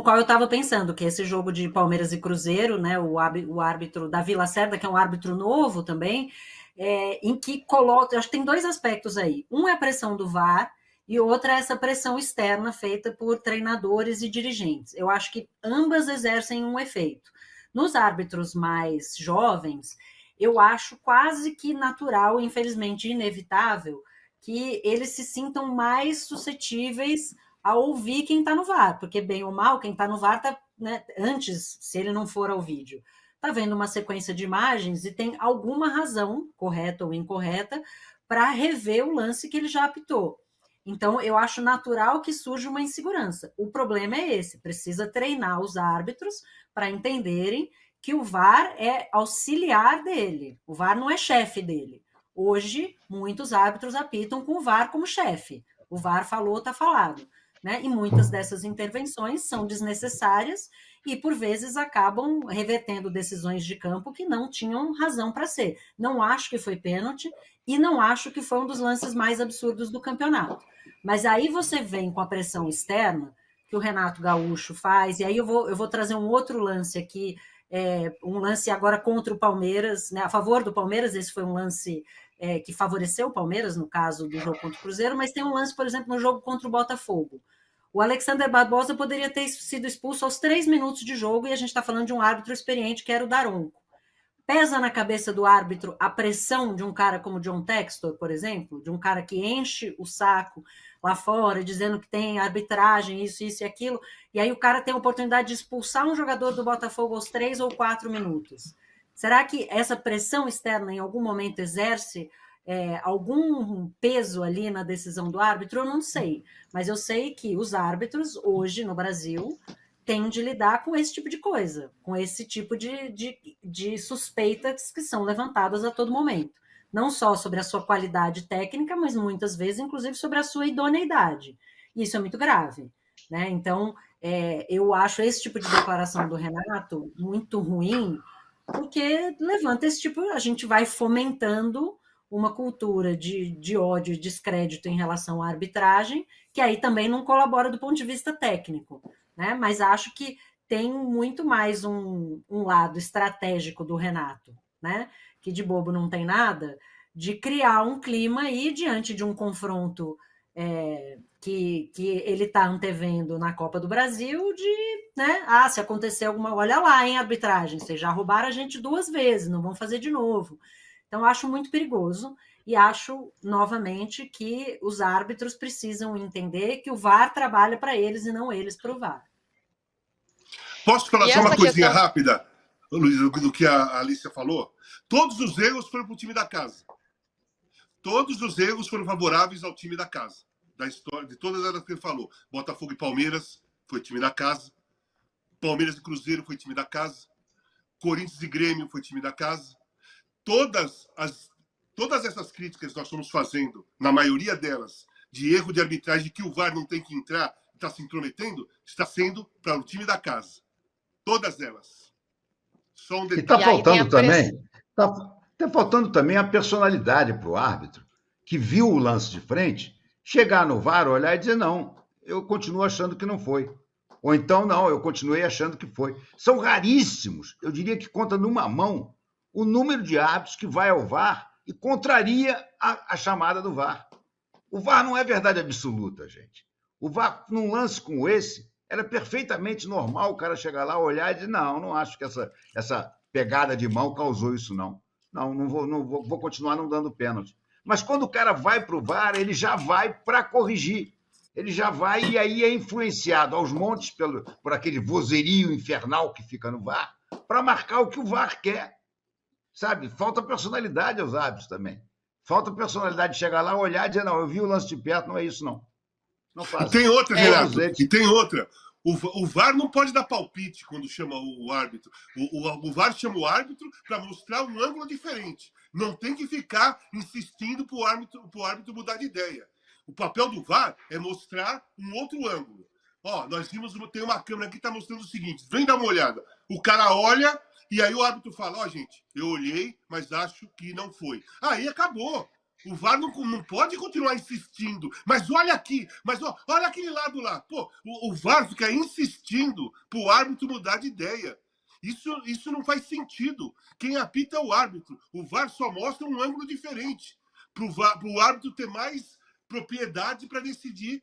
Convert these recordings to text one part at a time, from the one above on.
qual eu estava pensando, que é esse jogo de Palmeiras e Cruzeiro, né, o árbitro Davi Lacerda, que é um árbitro novo também, em que coloca, acho que tem dois aspectos aí. Um é a pressão do VAR e outra é essa pressão externa feita por treinadores e dirigentes. Eu acho que ambas exercem um efeito. Nos árbitros mais jovens, eu acho quase que natural, infelizmente inevitável, que eles se sintam mais suscetíveis a ouvir quem está no VAR, porque bem ou mal, quem está no VAR está, né, antes, se ele não for ao vídeo, está vendo uma sequência de imagens e tem alguma razão, correta ou incorreta, para rever o lance que ele já apitou. Então, eu acho natural que surja uma insegurança. O problema é esse: precisa treinar os árbitros para entenderem que o VAR é auxiliar dele, o VAR não é chefe dele. Hoje, muitos árbitros apitam com o VAR como chefe. O VAR falou, está falado. Né? E muitas dessas intervenções são desnecessárias e, por vezes, acabam revertendo decisões de campo que não tinham razão para ser. Não acho que foi pênalti e não acho que foi um dos lances mais absurdos do campeonato. Mas aí você vem com a pressão externa que o Renato Gaúcho faz, e aí eu vou trazer um outro lance aqui, um lance agora contra o Palmeiras, né, a favor do Palmeiras. Esse foi um lance que favoreceu o Palmeiras, no caso do jogo contra o Cruzeiro, mas tem um lance, por exemplo, no jogo contra o Botafogo. O Alexander Barbosa poderia ter sido expulso aos 3 minutos de jogo, e a gente está falando de um árbitro experiente, que era o Daronco. Pesa na cabeça do árbitro a pressão de um cara como John Textor, por exemplo, de um cara que enche o saco lá fora, dizendo que tem arbitragem, isso e aquilo, e aí o cara tem a oportunidade de expulsar um jogador do Botafogo aos 3 ou 4 minutos. Será que essa pressão externa em algum momento exerce algum peso ali na decisão do árbitro? Eu não sei, mas eu sei que os árbitros hoje no Brasil têm de lidar com esse tipo de coisa, com esse tipo de suspeitas que são levantadas a todo momento. Não só sobre a sua qualidade técnica, mas muitas vezes, inclusive, sobre a sua idoneidade. E isso é muito grave. Né? Então, eu acho esse tipo de declaração do Renato muito ruim, porque levanta esse tipo, a gente vai fomentando uma cultura de ódio e descrédito em relação à arbitragem, que aí também não colabora do ponto de vista técnico. Né? Mas acho que tem muito mais um lado estratégico do Renato, né? Que de bobo não tem nada, de criar um clima aí diante de um confronto que ele está antevendo na Copa do Brasil, de, né? Se acontecer alguma, olha lá, em arbitragem, vocês já roubaram a gente 2 vezes, não vão fazer de novo. Então, acho muito perigoso e acho, novamente, que os árbitros precisam entender que o VAR trabalha para eles e não eles para o VAR. Posso falar só uma coisinha rápida, Luiz, do que a Alicia falou? Todos os erros foram para o time da casa. Todos os erros foram favoráveis ao time da casa. Da história, de todas elas que ele falou. Botafogo e Palmeiras foi time da casa. Palmeiras e Cruzeiro foi time da casa. Corinthians e Grêmio foi time da casa. Todas essas críticas que nós estamos fazendo, na maioria delas, de erro de arbitragem, que o VAR não tem que entrar, está se intrometendo, está sendo para o time da casa. Todas elas. Só um detalhe. E está faltando também, tá faltando também a personalidade para o árbitro, que viu o lance de frente, chegar no VAR, olhar e dizer, não, eu continuo achando que não foi. Ou então, não, eu continuei achando que foi. São raríssimos, eu diria que conta numa mão, o número de árbitros que vai ao VAR e contraria a chamada do VAR. O VAR não é verdade absoluta, gente. O VAR, num lance como esse, era perfeitamente normal o cara chegar lá, olhar e dizer, não acho que essa pegada de mão causou isso, não. Não vou continuar não dando pênalti. Mas quando o cara vai para o VAR, ele já vai para corrigir. Ele já vai e aí é influenciado aos montes por aquele vozerio infernal que fica no VAR, para marcar o que o VAR quer. Sabe? Falta personalidade aos árbitros também. Falta personalidade de chegar lá, olhar e dizer, não, eu vi o lance de perto, não é isso, não. Não faz. E tem outra, Renato, e tem outra. O VAR não pode dar palpite quando chama o árbitro. O VAR chama o árbitro para mostrar um ângulo diferente. Não tem que ficar insistindo para o árbitro mudar de ideia. O papel do VAR é mostrar um outro ângulo. Nós vimos, tem uma câmera aqui que está mostrando o seguinte, vem dar uma olhada. O cara olha e aí o árbitro fala, gente, eu olhei, mas acho que não foi. Aí acabou. O VAR não pode continuar insistindo. Mas olha aqui, olha aquele lado lá. Pô, o VAR fica insistindo para o árbitro mudar de ideia. Isso não faz sentido. Quem apita é o árbitro. O VAR só mostra um ângulo diferente para o árbitro ter mais propriedade para decidir,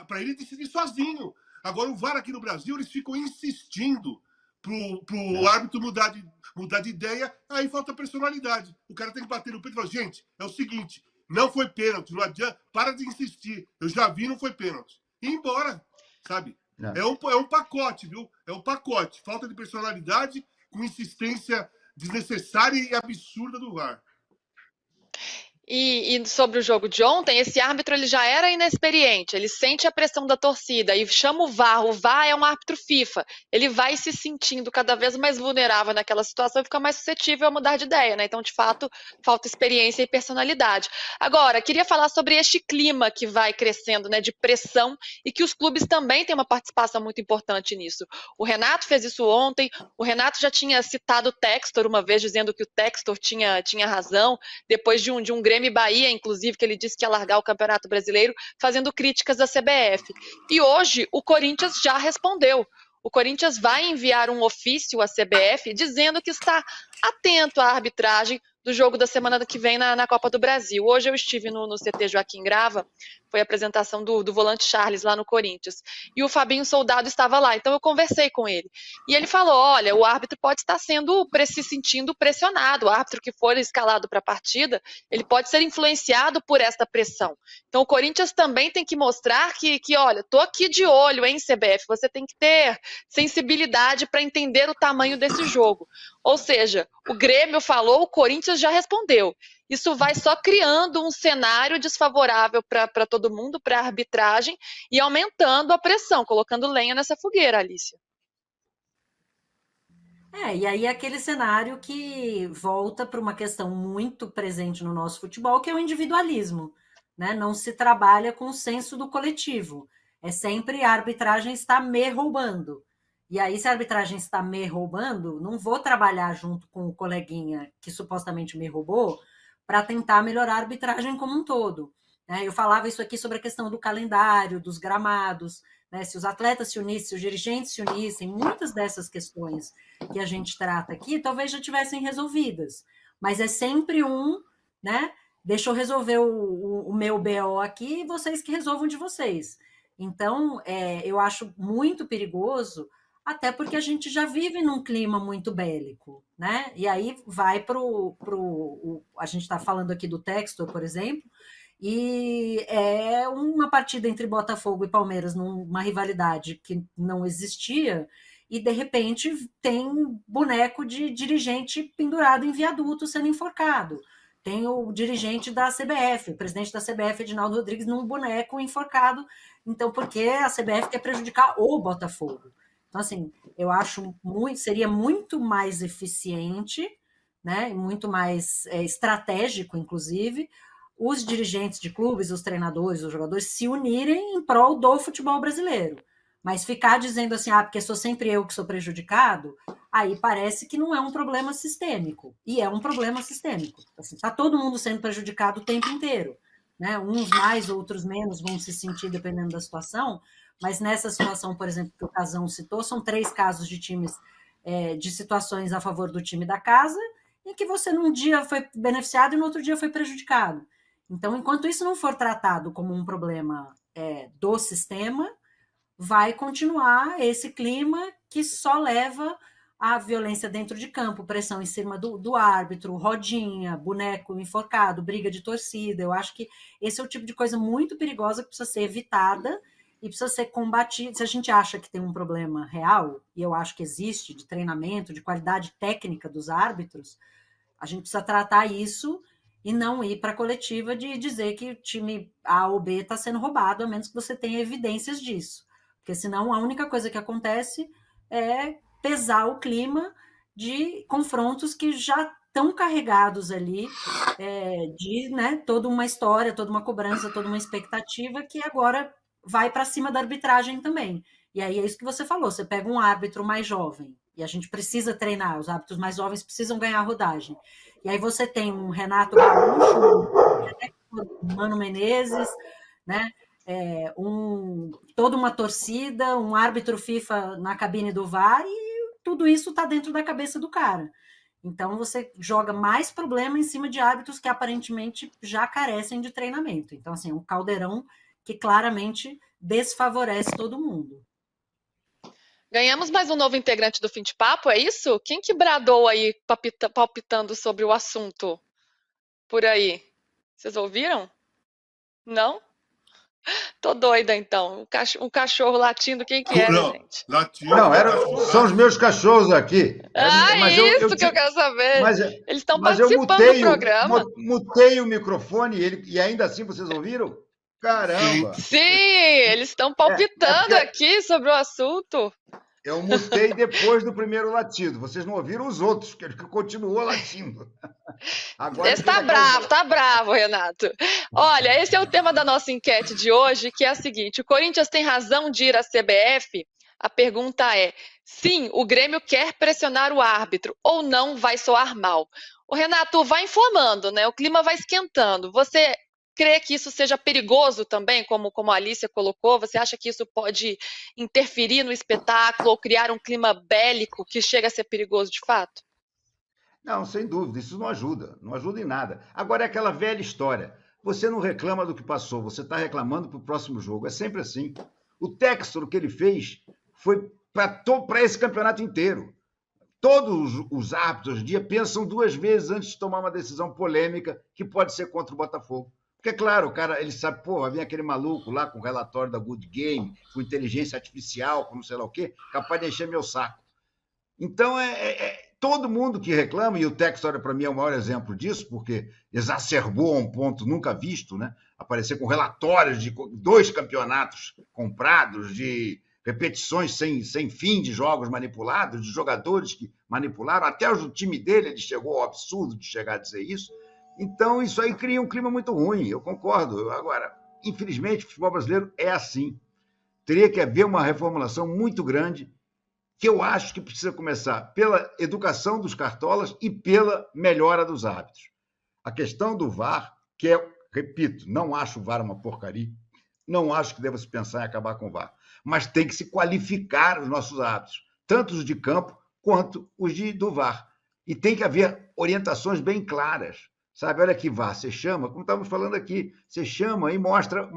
para ele decidir sozinho. Agora, o VAR aqui no Brasil, eles ficam insistindo para o árbitro mudar de ideia, aí falta personalidade. O cara tem que bater no peito e falar, gente, é o seguinte, não foi pênalti, não adianta, para de insistir. Eu já vi, não foi pênalti. E ir embora, sabe? É um pacote, viu? É um pacote. Falta de personalidade com insistência desnecessária e absurda do VAR. E sobre o jogo de ontem, esse árbitro ele já era inexperiente, ele sente a pressão da torcida e chama o VAR é um árbitro FIFA, ele vai se sentindo cada vez mais vulnerável naquela situação e fica mais suscetível a mudar de ideia, né? Então, de fato, falta experiência e personalidade. Agora, queria falar sobre este clima que vai crescendo, né, de pressão e que os clubes também têm uma participação muito importante nisso. O Renato fez isso ontem, o Renato já tinha citado o Textor uma vez, dizendo que o Textor tinha razão, depois de um Grêmio e Bahia, inclusive, que ele disse que ia largar o Campeonato Brasileiro, fazendo críticas à CBF. E hoje o Corinthians já respondeu. O Corinthians vai enviar um ofício à CBF dizendo que está atento à arbitragem do jogo da semana que vem na Copa do Brasil. Hoje eu estive no CT Joaquim Grava, foi a apresentação do volante Charles lá no Corinthians, e o Fabinho Soldado estava lá, então eu conversei com ele. E ele falou, olha, o árbitro pode estar se sentindo pressionado, o árbitro que for escalado para a partida, ele pode ser influenciado por esta pressão. Então o Corinthians também tem que mostrar que olha, tô aqui de olho, hein, CBF, você tem que ter sensibilidade para entender o tamanho desse jogo. Ou seja, o Grêmio falou, o Corinthians já respondeu. Isso vai só criando um cenário desfavorável para todo mundo, para a arbitragem, e aumentando a pressão, colocando lenha nessa fogueira, Alicia. E aí é aquele cenário que volta para uma questão muito presente no nosso futebol, que é o individualismo, né? Não se trabalha com o senso do coletivo. É sempre a arbitragem está me roubando. E aí, se a arbitragem está me roubando, não vou trabalhar junto com o coleguinha que supostamente me roubou para tentar melhorar a arbitragem como um todo. Eu falava isso aqui sobre a questão do calendário, dos gramados, né? Se os atletas se unissem, se os dirigentes se unissem, muitas dessas questões que a gente trata aqui talvez já tivessem resolvidas. Mas é sempre né? Deixa eu resolver o meu BO aqui e vocês que resolvam de vocês. Então, eu acho muito perigoso, até porque a gente já vive num clima muito bélico, né? E aí vai a gente está falando aqui do Textor, por exemplo, e é uma partida entre Botafogo e Palmeiras, numa rivalidade que não existia, e de repente tem boneco de dirigente pendurado em viaduto sendo enforcado. Tem o dirigente da CBF, o presidente da CBF, Edinaldo Rodrigues, num boneco enforcado. Então, porque a CBF quer prejudicar o Botafogo. Então, assim, eu acho seria muito mais eficiente, né, muito mais estratégico, inclusive, os dirigentes de clubes, os treinadores, os jogadores se unirem em prol do futebol brasileiro. Mas ficar dizendo assim, porque sou sempre eu que sou prejudicado, aí parece que não é um problema sistêmico. E é um problema sistêmico. Assim, tá todo mundo sendo prejudicado o tempo inteiro, né? Uns mais, outros menos vão se sentir dependendo da situação, mas nessa situação, por exemplo, que o Casão citou, são 3 casos de times, de situações a favor do time da casa, em que você num dia foi beneficiado e no outro dia foi prejudicado. Então, enquanto isso não for tratado como um problema do sistema, vai continuar esse clima que só leva à violência dentro de campo, pressão em cima do árbitro, rodinha, boneco enforcado, briga de torcida. Eu acho que esse é o tipo de coisa muito perigosa que precisa ser evitada e precisa ser combatida. Se a gente acha que tem um problema real, e eu acho que existe, de treinamento, de qualidade técnica dos árbitros, a gente precisa tratar isso e não ir para a coletiva de dizer que o time A ou B está sendo roubado, a menos que você tenha evidências disso. Porque senão a única coisa que acontece é pesar o clima de confrontos que já estão carregados ali de, né, toda uma história, toda uma cobrança, toda uma expectativa que agora vai para cima da arbitragem também. E aí é isso que você falou, você pega um árbitro mais jovem, e a gente precisa treinar, os árbitros mais jovens precisam ganhar rodagem. E aí você tem um Renato Gaúcho, Mano Menezes, né? Toda uma torcida, um árbitro FIFA na cabine do VAR, e tudo isso está dentro da cabeça do cara. Então você joga mais problema em cima de árbitros que aparentemente já carecem de treinamento. Então, assim, um caldeirão que claramente desfavorece todo mundo. Ganhamos mais um novo integrante do Fim de Papo, é isso? Quem que bradou aí, palpitando sobre o assunto por aí? Vocês ouviram? Não? Tô doida, então. Um cachorro latindo, quem que era, gente? Latindo. Não, são os meus cachorros aqui. Mas isso que eu quero saber. Eles estão participando do programa. Mutei o microfone e ainda assim vocês ouviram? Caramba! Sim, eles estão palpitando aqui sobre o assunto. Eu mutei depois do primeiro latido. Vocês não ouviram os outros, que ele continuou latindo. Agora tá bravo, Renato. Olha, esse é o tema da nossa enquete de hoje, que é a seguinte: o Corinthians tem razão de ir à CBF? A pergunta é: sim, o Grêmio quer pressionar o árbitro ou não vai soar mal? O Renato vai inflamando, né? O clima vai esquentando. Você crê que isso seja perigoso também, como a Alicia colocou? Você acha que isso pode interferir no espetáculo ou criar um clima bélico que chega a ser perigoso de fato? Não, sem dúvida, isso não ajuda em nada. Agora é aquela velha história, você não reclama do que passou, você está reclamando para o próximo jogo, é sempre assim. O Textor, o que ele fez, foi para esse campeonato inteiro. Todos os árbitros hoje em dia pensam duas vezes antes de tomar uma decisão polêmica que pode ser contra o Botafogo. Porque, claro, o cara, ele sabe, vem aquele maluco lá com o relatório da Good Game, com inteligência artificial, com não sei lá o quê, capaz de encher meu saco. Então, todo mundo que reclama, e o Textor, para mim, é o maior exemplo disso, porque exacerbou a um ponto nunca visto, né? Aparecer com relatórios de 2 campeonatos comprados, de repetições sem fim de jogos manipulados, de jogadores que manipularam, até o time dele, ele chegou ao absurdo de chegar a dizer isso. Então, isso aí cria um clima muito ruim, eu concordo. Agora, infelizmente, o futebol brasileiro é assim. Teria que haver uma reformulação muito grande, que eu acho que precisa começar pela educação dos cartolas e pela melhora dos árbitros. A questão do VAR, que repito, não acho o VAR uma porcaria, não acho que deva se pensar em acabar com o VAR, mas tem que se qualificar os nossos árbitros, tanto os de campo quanto os do VAR. E tem que haver orientações bem claras. Sabe, olha que VAR, você chama, como estávamos falando aqui, você chama e mostra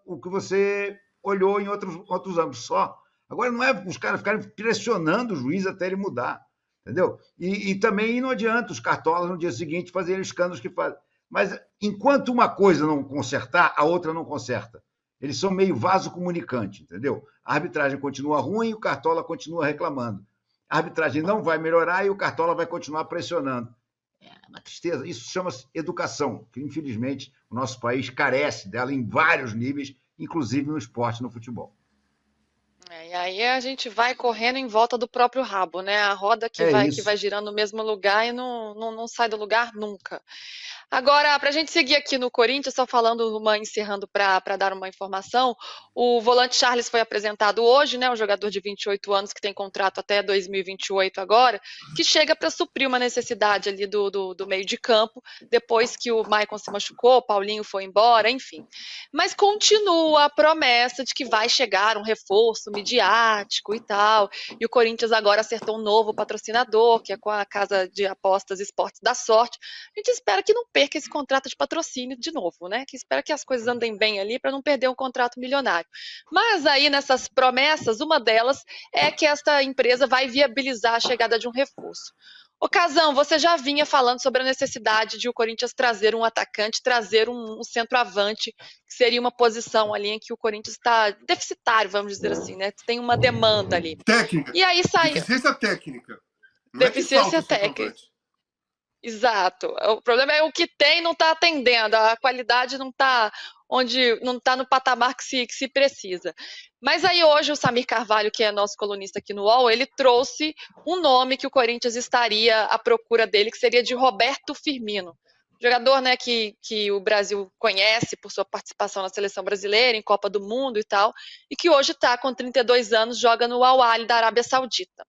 o que você olhou em outros âmbitos só. Agora não é os caras ficarem pressionando o juiz até ele mudar, entendeu? E também não adianta os cartolas no dia seguinte fazerem os escândalos que fazem. Mas enquanto uma coisa não consertar, a outra não conserta. Eles são meio vaso comunicante, entendeu? A arbitragem continua ruim e o cartola continua reclamando. A arbitragem não vai melhorar e o cartola vai continuar pressionando. É uma tristeza. Isso chama-se educação, que infelizmente o nosso país carece dela em vários níveis, inclusive no esporte, no futebol. E aí a gente vai correndo em volta do próprio rabo, né? A roda que vai girando no mesmo lugar e não sai do lugar nunca. Agora, para a gente seguir aqui no Corinthians, só encerrando para dar uma informação, o volante Charles foi apresentado hoje, né? Um jogador de 28 anos que tem contrato até 2028 agora, que chega para suprir uma necessidade ali do meio de campo, depois que o Maicon se machucou, o Paulinho foi embora, enfim. Mas continua a promessa de que vai chegar um reforço midiático e tal, e o Corinthians agora acertou um novo patrocinador, que é com a casa de apostas Esportes da Sorte. A gente espera que não perca esse contrato de patrocínio de novo, né? Que espera que as coisas andem bem ali para não perder um contrato milionário. Mas aí nessas promessas, uma delas é que esta empresa vai viabilizar a chegada de um reforço. Ô Casão, você já vinha falando sobre a necessidade de o Corinthians trazer um atacante, trazer um centroavante, que seria uma posição ali em que o Corinthians está deficitário, vamos dizer assim, né? Tem uma demanda ali. Técnica. E aí saiu. Deficiência técnica. Deficiência técnica. Exato. O problema é o que tem não está atendendo, a qualidade não está no patamar que se precisa. Mas aí hoje o Samir Carvalho, que é nosso colunista aqui no UOL, ele trouxe um nome que o Corinthians estaria à procura dele, que seria de Roberto Firmino. Jogador, né, que o Brasil conhece por sua participação na seleção brasileira, em Copa do Mundo e tal, e que hoje está com 32 anos, joga no Al Ahly da Arábia Saudita.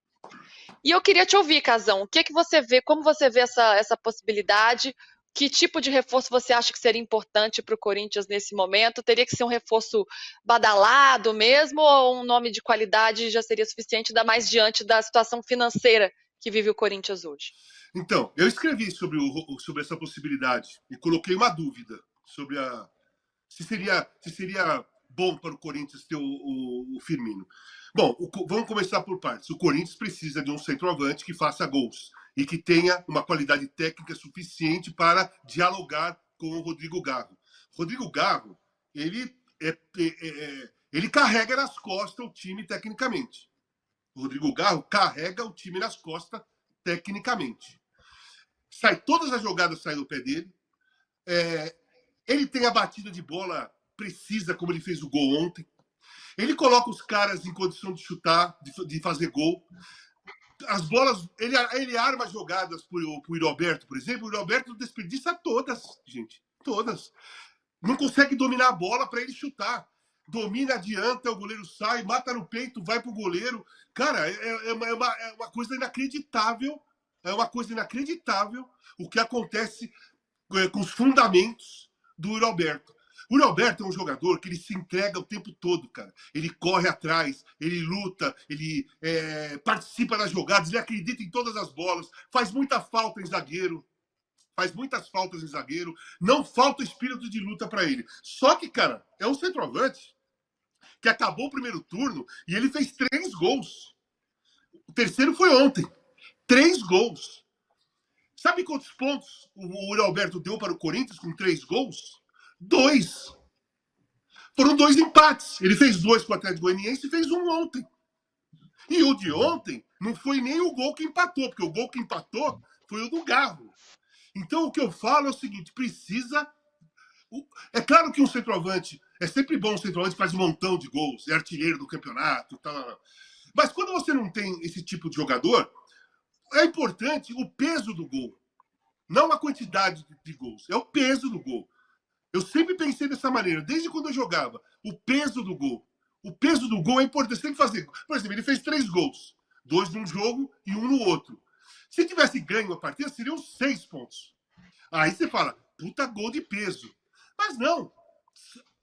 E eu queria te ouvir, Casão, o que você vê, como você vê essa possibilidade, Que tipo de reforço você acha que seria importante para o Corinthians nesse momento? Teria que ser um reforço badalado mesmo, ou um nome de qualidade já seria suficiente, ainda mais diante da situação financeira que vive o Corinthians hoje? Então, eu escrevi sobre essa possibilidade e coloquei uma dúvida sobre se seria bom para o Corinthians ter o Firmino. Bom, vamos começar por partes. O Corinthians precisa de um centroavante que faça gols e que tenha uma qualidade técnica suficiente para dialogar com o Rodrigo Garro. Rodrigo Garro, ele carrega nas costas o time tecnicamente. O Rodrigo Garro carrega o time nas costas tecnicamente. Todas as jogadas saem do pé dele. Ele tem a batida de bola precisa, como ele fez o gol ontem. Ele coloca os caras em condição de chutar, de fazer gol. As bolas, ele arma jogadas para o Roberto, por exemplo. O Roberto desperdiça todas, gente. Todas. Não consegue dominar a bola para ele chutar. Domina, adianta, o goleiro sai, mata no peito, vai para o goleiro. Cara, é uma coisa inacreditável. É uma coisa inacreditável o que acontece com os fundamentos do Roberto. O Roberto é um jogador que ele se entrega o tempo todo, cara. Ele corre atrás, ele luta, ele participa das jogadas, ele acredita em todas as bolas, faz muita falta em zagueiro, faz muitas faltas em zagueiro, não falta espírito de luta para ele. Só que, cara, é um centroavante que acabou o primeiro turno e ele fez 3 gols. O terceiro foi ontem. 3 gols. Sabe quantos pontos o Roberto deu para o Corinthians com 3 gols? 2. Foram 2 empates. Ele fez 2 com o Atlético Goianiense e fez 1 ontem. E o de ontem não foi nem o gol que empatou, porque o gol que empatou foi o do Garro. Então o que eu falo é o seguinte, precisa... É claro que um centroavante, é sempre bom um centroavante que faz um montão de gols, é artilheiro do campeonato, tal. Mas quando você não tem esse tipo de jogador, é importante o peso do gol. Não a quantidade de gols, é o peso do gol. Eu sempre pensei dessa maneira, desde quando eu jogava. O peso do gol. O peso do gol é importante. Você tem que fazer. Por exemplo, ele fez 3 gols. 2 num jogo e 1 no outro. Se tivesse ganho a partida, seriam 6 pontos. Aí você fala, puta gol de peso. Mas não.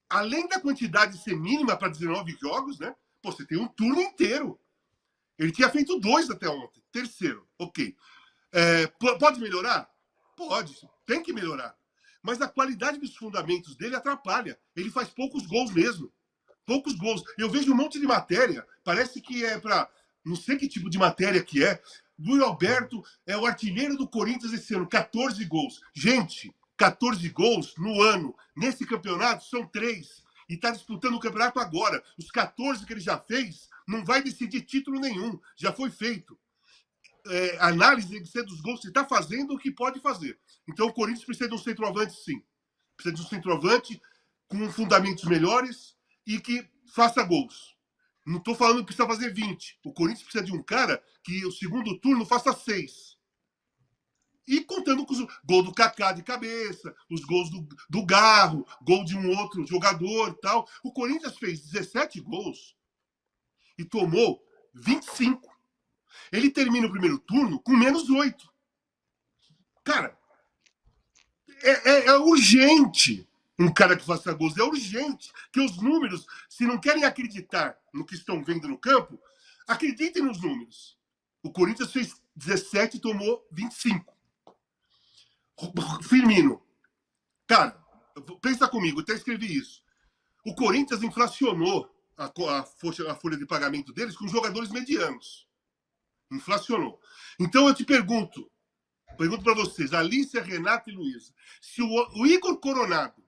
Além da quantidade ser mínima para 19 jogos, né? Pô, você tem um turno inteiro. Ele tinha feito 2 até ontem. Terceiro, ok. Pode melhorar? Pode. Tem que melhorar. Mas a qualidade dos fundamentos dele atrapalha. Ele faz poucos gols mesmo. Poucos gols. Eu vejo um monte de matéria. Parece que é para... Não sei que tipo de matéria que é. Luiz Alberto é o artilheiro do Corinthians esse ano. 14 gols. Gente, 14 gols no ano. Nesse campeonato são 3. E está disputando o campeonato agora. Os 14 que ele já fez não vai decidir título nenhum. Já foi feito. Análise tem que ser dos gols que está fazendo o que pode fazer. Então o Corinthians precisa de um centroavante, sim. Precisa de um centroavante com fundamentos melhores e que faça gols. Não estou falando que precisa fazer 20. O Corinthians precisa de um cara que o segundo turno faça 6. E contando com os gols do Kaká de cabeça, os gols do Garro, gol de um outro jogador e tal. O Corinthians fez 17 gols e tomou 25. Ele termina o primeiro turno com menos 8. Cara, é urgente um cara que faça gols. É urgente que os números, se não querem acreditar no que estão vendo no campo, acreditem nos números. O Corinthians fez 17 e tomou 25. Firmino. Cara, pensa comigo, até escrevi isso. O Corinthians inflacionou a folha de pagamento deles com jogadores medianos. Inflacionou. Então eu te pergunto para vocês, Alicia, Renata e Luísa, se o Igor Coronado,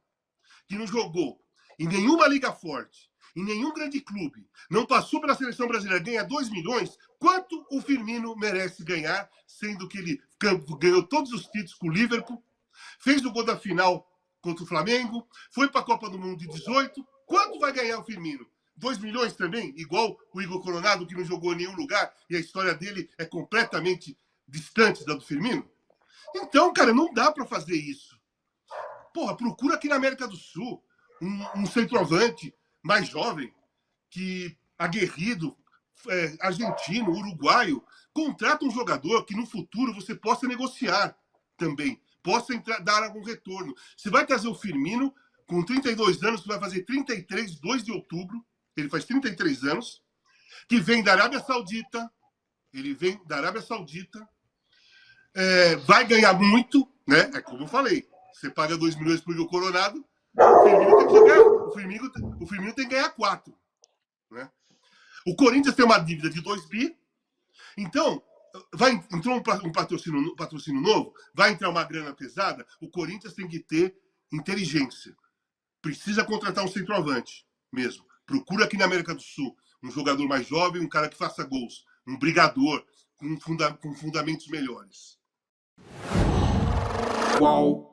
que não jogou em nenhuma liga forte, em nenhum grande clube, não passou pela seleção brasileira, ganha 2 milhões, quanto o Firmino merece ganhar, sendo que ele ganhou todos os títulos com o Liverpool, fez o gol da final contra o Flamengo, foi para a Copa do Mundo de 18, quanto vai ganhar o Firmino? 2 milhões também, igual o Igor Coronado, que não jogou em nenhum lugar, e a história dele é completamente distante da do Firmino? Então, cara, não dá para fazer isso. Porra, procura aqui na América do Sul um centroavante mais jovem, que aguerrido, argentino, uruguaio, contrata um jogador que no futuro você possa negociar também. possa dar algum retorno. Você vai trazer o Firmino, com 32 anos, que vai fazer 33, 2 de outubro, ele faz 33 anos, que vem da Arábia Saudita, vai ganhar muito, né? É como eu falei, você paga 2 milhões por Igor Coronado, o Firmino tem que ganhar 4. Né? O Corinthians tem uma dívida de 2 bi, então entrou um patrocínio novo, vai entrar uma grana pesada, o Corinthians tem que ter inteligência. Precisa contratar um centroavante mesmo. Procura aqui na América do Sul um jogador mais jovem, um cara que faça gols, um brigador com fundamentos melhores. Uau!